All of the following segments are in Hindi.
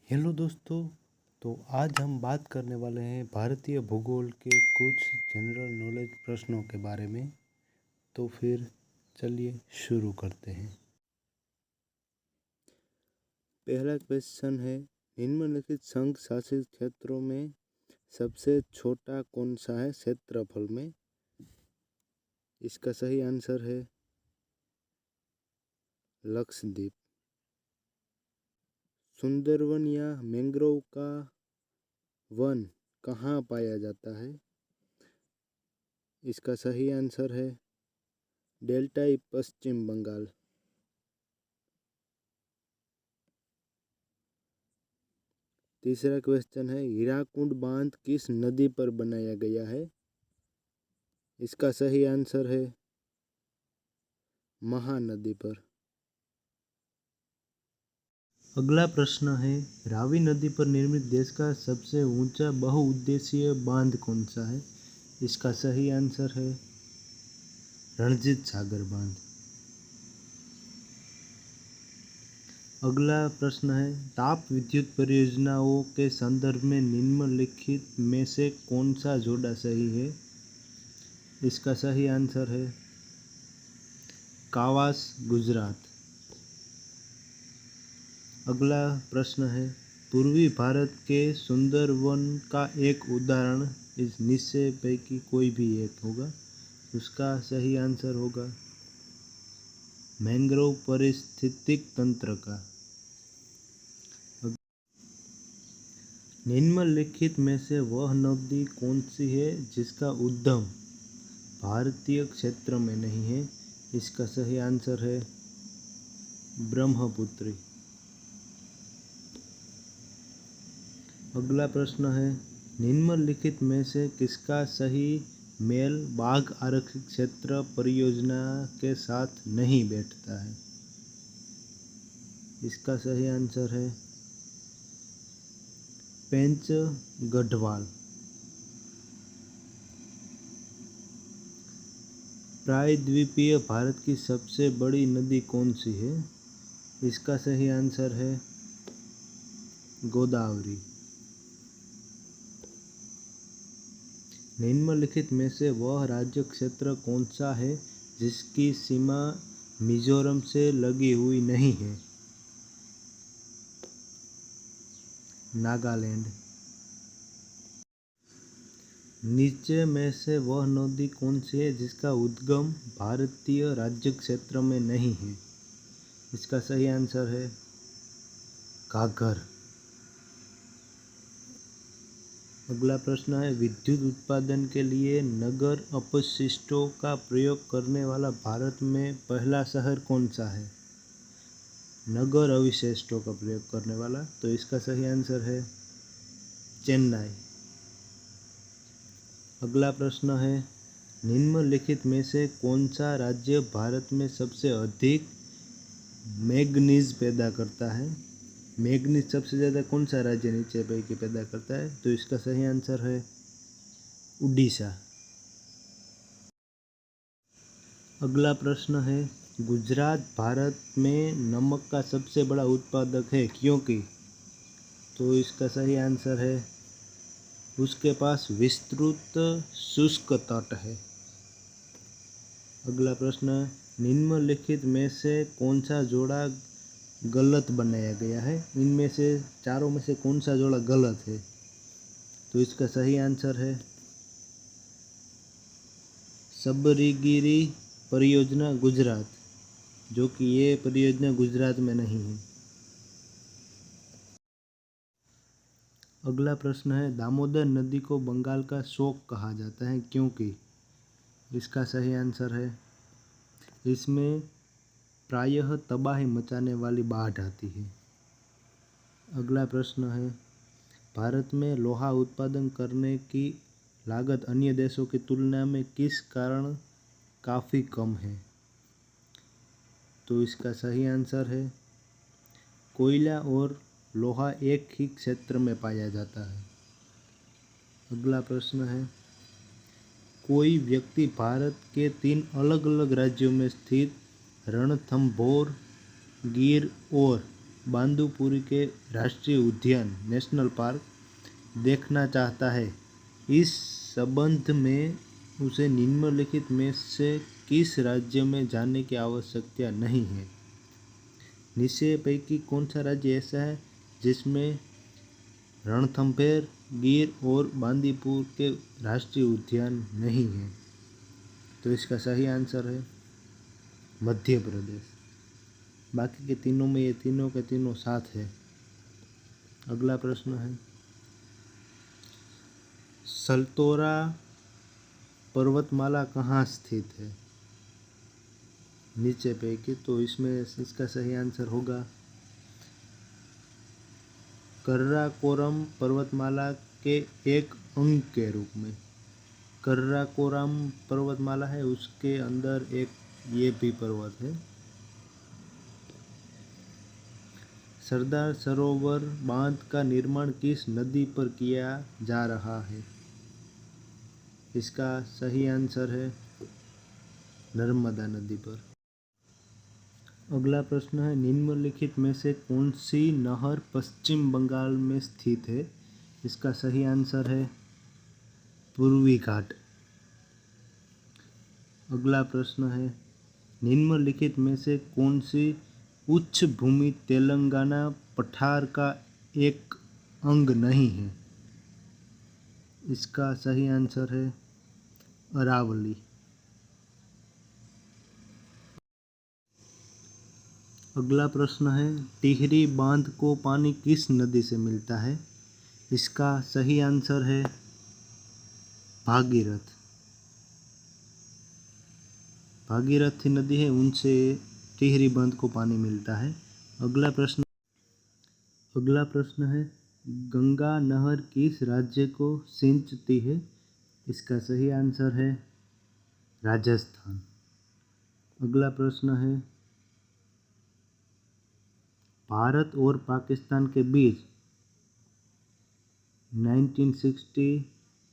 हेलो दोस्तों। तो आज हम बात करने वाले हैं भारतीय भूगोल के कुछ जनरल नॉलेज प्रश्नों के बारे में। तो फिर चलिए शुरू करते हैं। पहला क्वेश्चन है, निम्नलिखित संघ शासित क्षेत्रों में सबसे छोटा कौन सा है क्षेत्रफल में? इसका सही आंसर है लक्षद्वीप। सुंदरवन या मैंग्रोव का वन कहाँ पाया जाता है? इसका सही आंसर है डेल्टाई, पश्चिम बंगाल। तीसरा क्वेश्चन है, हीराकुंड बांध किस नदी पर बनाया गया है? इसका सही आंसर है महानदी पर। अगला प्रश्न है, रावी नदी पर निर्मित देश का सबसे ऊंचा बहुउद्देशीय बांध कौन सा है? इसका सही आंसर है रणजीत सागर बांध। अगला प्रश्न है, ताप विद्युत परियोजनाओं के संदर्भ में निम्नलिखित में से कौन सा जोड़ा सही है? इसका सही आंसर है कावास, गुजरात। अगला प्रश्न है, पूर्वी भारत के सुंदरवन का एक उदाहरण इस निश्चय पैकी कोई भी एक होगा। उसका सही आंसर होगा मैंग्रोव पारिस्थितिक तंत्र का। निम्नलिखित में से वह नदी कौन सी है जिसका उद्गम भारतीय क्षेत्र में नहीं है? इसका सही आंसर है ब्रह्मपुत्री। अगला प्रश्न है, निम्नलिखित में से किसका सही मेल बाघ आरक्षित क्षेत्र परियोजना के साथ नहीं बैठता है? इसका सही आंसर है पेंच गढ़वाल। प्रायद्वीपीय भारत की सबसे बड़ी नदी कौन सी है? इसका सही आंसर है गोदावरी। निम्नलिखित में से वह राज्य क्षेत्र कौन सा है जिसकी सीमा मिजोरम से लगी हुई नहीं है? नागालैंड। नीचे में से वह नदी कौन सी है जिसका उद्गम भारतीय राज्य क्षेत्र में नहीं है? इसका सही आंसर है घाघर। अगला प्रश्न है, विद्युत उत्पादन के लिए नगर अपशिष्टों का प्रयोग करने वाला भारत में पहला शहर कौन सा है? नगर अवशिष्टों का प्रयोग करने वाला, तो इसका सही आंसर है चेन्नई। अगला प्रश्न है, निम्नलिखित में से कौन सा राज्य भारत में सबसे अधिक मैंगनीज पैदा करता है? मैंगनीज सबसे ज़्यादा कौन सा राज्य नीचे पैकी पैदा करता है? तो इसका सही आंसर है उड़ीसा। अगला प्रश्न है, गुजरात भारत में नमक का सबसे बड़ा उत्पादक है क्योंकि? तो इसका सही आंसर है उसके पास विस्तृत शुष्क तट है। अगला प्रश्न, निम्नलिखित में से कौन सा जोड़ा गलत बनाया गया है? इनमें से चारों में से कौन सा जोड़ा गलत है? तो इसका सही आंसर है सबरीगिरी परियोजना गुजरात, जो कि ये परियोजना गुजरात में नहीं है। अगला प्रश्न है, दामोदर नदी को बंगाल का शोक कहा जाता है क्योंकि? इसका सही आंसर है इसमें प्रायः तबाही मचाने वाली बाढ़ आती है। अगला प्रश्न है, भारत में लोहा उत्पादन करने की लागत अन्य देशों की तुलना में किस कारण काफ़ी कम है? तो इसका सही आंसर है कोयला और लोहा एक ही क्षेत्र में पाया जाता है। अगला प्रश्न है, कोई व्यक्ति भारत के 3 अलग अलग राज्यों में स्थित रणथंभौर, गिर और बांदीपुरी के राष्ट्रीय उद्यान नेशनल पार्क देखना चाहता है, इस संबंध में उसे निम्नलिखित में से किस राज्य में जाने की आवश्यकता नहीं है? नीचे पैकी कौन सा राज्य ऐसा है जिसमें रणथंभौर, गिर और बांदीपुर के राष्ट्रीय उद्यान नहीं है? तो इसका सही आंसर है मध्य प्रदेश। बाकी के तीनों में ये तीनों के तीनों साथ है। अगला प्रश्न है, सल्तोरा पर्वतमाला कहाँ स्थित है? नीचे पैकी तो इसमें इसका सही आंसर होगा कर्राकोरम पर्वतमाला के एक अंग के रूप में। कर्राकोरम पर्वतमाला है, उसके अंदर एक ये भी पर्वत है। सरदार सरोवर बांध का निर्माण किस नदी पर किया जा रहा है? इसका सही आंसर है नर्मदा नदी पर। अगला प्रश्न है, निम्नलिखित में से कौन सी नहर पश्चिम बंगाल में स्थित है? इसका सही आंसर है पूर्वी घाट। अगला प्रश्न है, निम्नलिखित में से कौन सी उच्च भूमि तेलंगाना पठार का एक अंग नहीं है? इसका सही आंसर है अरावली। अगला प्रश्न है, टिहरी बांध को पानी किस नदी से मिलता है? इसका सही आंसर है भागीरथ। भागीरथी नदी है, उनसे टिहरी बांध को पानी मिलता है। अगला प्रश्न है, गंगा नहर किस राज्य को सिंचती है? इसका सही आंसर है राजस्थान। अगला प्रश्न है, भारत और पाकिस्तान के बीच 1960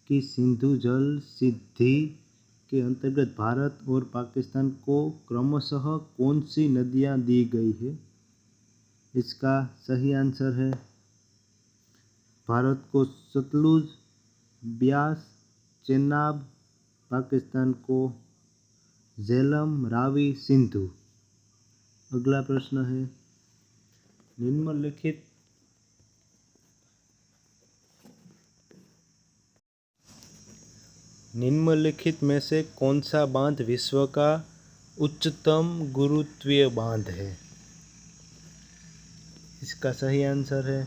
की सिंधु जल संधि के अंतर्गत भारत और पाकिस्तान को क्रमशः कौन सी नदियां दी गई है? इसका सही आंसर है भारत को सतलुज, ब्यास, चेनाब, पाकिस्तान को झेलम, रावी, सिंधु। अगला प्रश्न है, निम्नलिखित में से कौन सा बांध विश्व का उच्चतम गुरुत्वीय बांध है? इसका सही आंसर है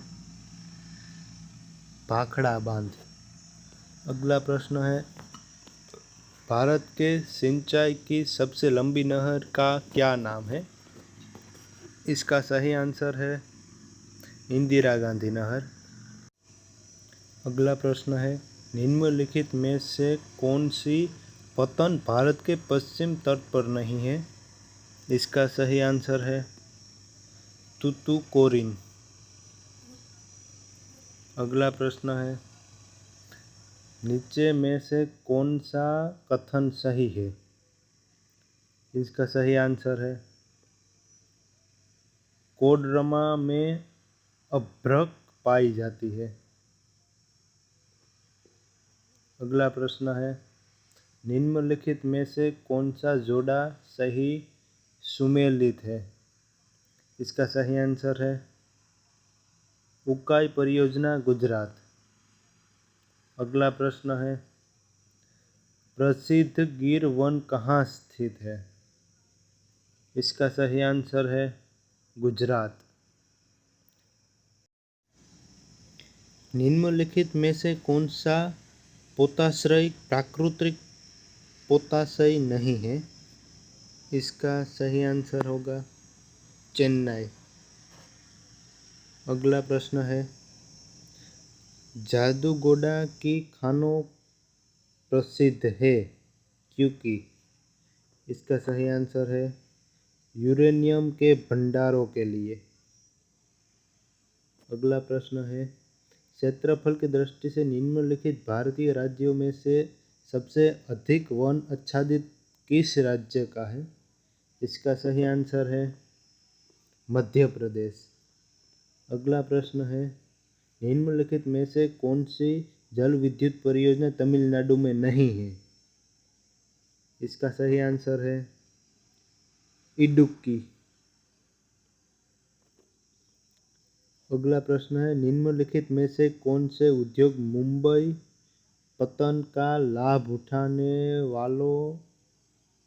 भाखड़ा बांध। अगला प्रश्न है, भारत के सिंचाई की सबसे लंबी नहर का क्या नाम है? इसका सही आंसर है इंदिरा गांधी नहर। अगला प्रश्न है, निम्नलिखित में से कौन सी पतन भारत के पश्चिम तट पर नहीं है? इसका सही आंसर है तूतुकोरिन। अगला प्रश्न है, नीचे में से कौन सा कथन सही है? इसका सही आंसर है कोडरमा में अभ्रक पाई जाती है। अगला प्रश्न है, निम्नलिखित में से कौन सा जोड़ा सही सुमेलित है? इसका सही आंसर है उकाई परियोजना गुजरात। अगला प्रश्न है, प्रसिद्ध गिर वन कहाँ स्थित है? इसका सही आंसर है गुजरात। निम्नलिखित में से कौन सा पोताश्रय प्राकृतिक पोताशय नहीं है? इसका सही आंसर होगा चेन्नई। अगला प्रश्न है, जादूगोड़ा की खानों प्रसिद्ध है क्योंकि? इसका सही आंसर है यूरेनियम के भंडारों के लिए। अगला प्रश्न है, क्षेत्रफल की दृष्टि से निम्नलिखित भारतीय राज्यों में से सबसे अधिक वन आच्छादित किस राज्य का है? इसका सही आंसर है मध्य प्रदेश। अगला प्रश्न है, निम्नलिखित में से कौन सी जल विद्युत परियोजना तमिलनाडु में नहीं है? इसका सही आंसर है इडुक्की। अगला प्रश्न है, निम्नलिखित में से कौन से उद्योग मुंबई पतन का लाभ उठाने वालों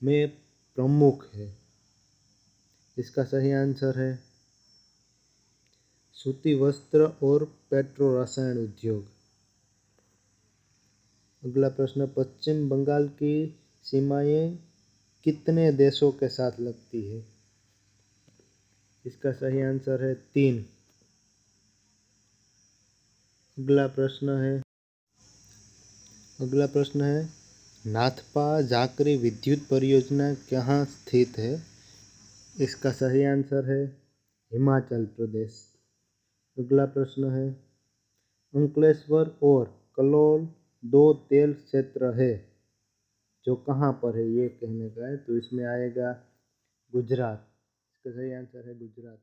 में प्रमुख है? इसका सही आंसर है सूती वस्त्र और पेट्रो रसायन उद्योग। अगला प्रश्न, पश्चिम बंगाल की सीमाएं कितने देशों के साथ लगती है? इसका सही आंसर है 3। अगला प्रश्न है, नाथपा जाकरी विद्युत परियोजना कहाँ स्थित है? इसका सही आंसर है हिमाचल प्रदेश। अगला प्रश्न है, अंकलेश्वर और कलोल 2 तेल क्षेत्र है जो कहाँ पर है, ये कहने का है, तो इसमें आएगा गुजरात। इसका सही आंसर है गुजरात।